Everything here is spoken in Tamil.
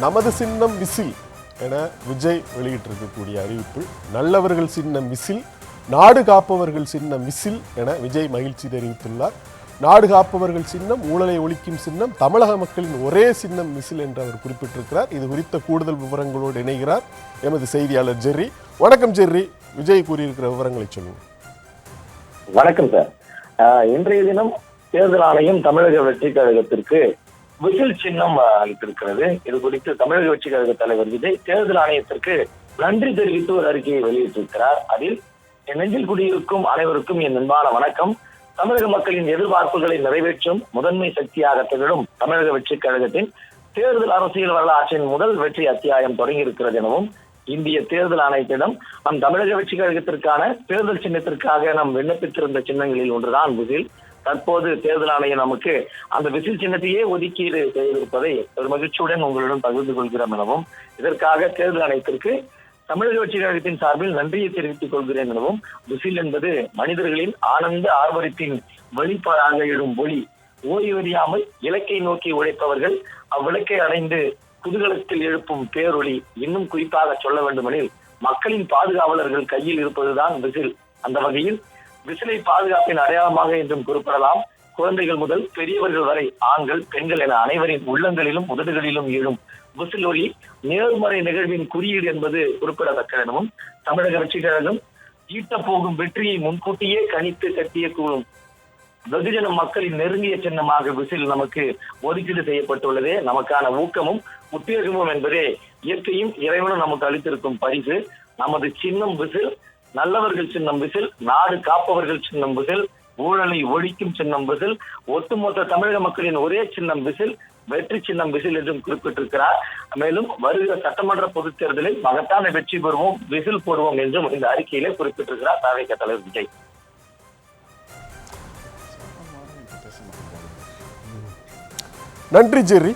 நமது சின்னம் விசில் என விஜய் வெளியிட்டிருக்கக்கூடிய அறிவிப்பு. நல்லவர்கள் சின்னம் விசில், நாடு காப்பவர்கள் சின்னம் விசில் என விஜய் மகிழ்ச்சி தெரிவித்துள்ளார். நாடு காப்பவர்கள் சின்னம், ஊழலை ஒழிக்கும் சின்னம், தமிழக மக்களின் ஒரே சின்னம் விசில் என்று அவர் குறிப்பிட்டிருக்கிறார். இது குறித்த கூடுதல் விவரங்களோடு இணைகிறார் எமது செய்தியாளர் ஜெர்ரி. வணக்கம் ஜெர்ரி, விஜய் கூறியிருக்கிற விவரங்களை சொல்லுங்க. வணக்கம் சார். இன்றைய தினம் தேர்தல் ஆணையம் தமிழக வெற்றி கழகத்திற்கு விசில் சின்னம் அளித்திருக்கிறது. இது குறித்து தமிழக வெற்றி கழக தலைவர் விஜய் தேர்தல் ஆணையத்திற்கு நன்றி தெரிவித்து ஒரு அறிக்கையை வெளியிட்டிருக்கிறார். அதில் என் நெஞ்சில் குடியிருக்கும் அனைவருக்கும் என் அன்பான வணக்கம். தமிழக மக்களின் எதிர்பார்ப்புகளை நிறைவேற்றும் முதன்மை சக்தியாக திகழும் தமிழக வெற்றி கழகத்தின் தேர்தல் அரசியல் வரலாற்றின் முதல் வெற்றி அத்தியாயம் தொடங்கியிருக்கிறது எனவும், இந்திய தேர்தல் ஆணையத்திடம் நம் தமிழக வெற்றி கழகத்திற்கான தேர்தல் சின்னத்திற்காக நாம் விண்ணப்பித்திருந்த சின்னங்களில் ஒன்றுதான் விசில். தற்போது தேர்தல் ஆணையம் நமக்கு அந்த விசில் சின்னத்தையே ஒதுக்கீடு செய்திருப்பதை ஒரு மகிழ்ச்சியுடன் உங்களுடன் பகிர்ந்து கொள்கிறோம் எனவும், இதற்காக தேர்தல் ஆணையத்திற்கு தமிழக வெற்றி கழகத்தின் சார்பில் நன்றியை தெரிவித்துக் கொள்கிறேன் எனவும், விசில் என்பது மனிதர்களின் ஆனந்த ஆர்வத்தின் வெளிப்பாடாக எழும் ஒளி. ஓய்வறியாமல் இலக்கை நோக்கி உழைப்பவர்கள் அவ்விலக்கை அடைந்து குதூகலத்தில் எழுப்பும் பேரொளி. இன்னும் குறிப்பாக சொல்ல வேண்டுமெனில் மக்களின் பாதுகாவலர்கள் கையில் இருப்பதுதான் விசில். அந்த வகையில் விசிலை பாதுகாப்பின் அடையாளமாக என்றும் குறிப்பிடலாம். குழந்தைகள் முதல் பெரியவர்கள் வரை, ஆண்கள் பெண்கள் என அனைவரின் உள்ளங்களிலும் உதடுகளிலும் எழும் விசில் ஒலி நேர்மறை நிகழ்வின் குறியீடு என்பது குறிப்பிடத்தக்க எனவும், தமிழக வெற்றி கழகம் ஈட்ட போகும் வெற்றியை முன்கூட்டியே கணித்து கட்டிய கூறும் வெகுஜன மக்களின் நெருங்கிய சின்னமாக விசில் நமக்கு ஒதுக்கீடு செய்யப்பட்டுள்ளதே நமக்கான ஊக்கமும் உத்வேகமும் என்பதே இயற்கையும் இறைவனும் நமக்கு அளித்திருக்கும் பரிசு. நமது சின்னம் விசில், நல்லவர்கள் சின்னம் விசில், நாடு காப்பவர்கள் சின்னம் விசில், ஊழலை ஒழிக்கும் சின்னம் விசில், ஒட்டுமொத்த தமிழக மக்களின் ஒரே சின்னம் விசில், வெற்றி சின்னம் விசில் என்றும் குறிப்பிட்டிருக்கிறார். மேலும் வருகிற சட்டமன்ற பொதுத் தேர்தலில் மகத்தான வெற்றி பெறுவோம், விசில் போடுவோம் என்றும் இந்த அறிக்கையிலே குறிப்பிட்டிருக்கிறார் தவேக தலைவர் விஜய். நன்றி ஜெர்ரி.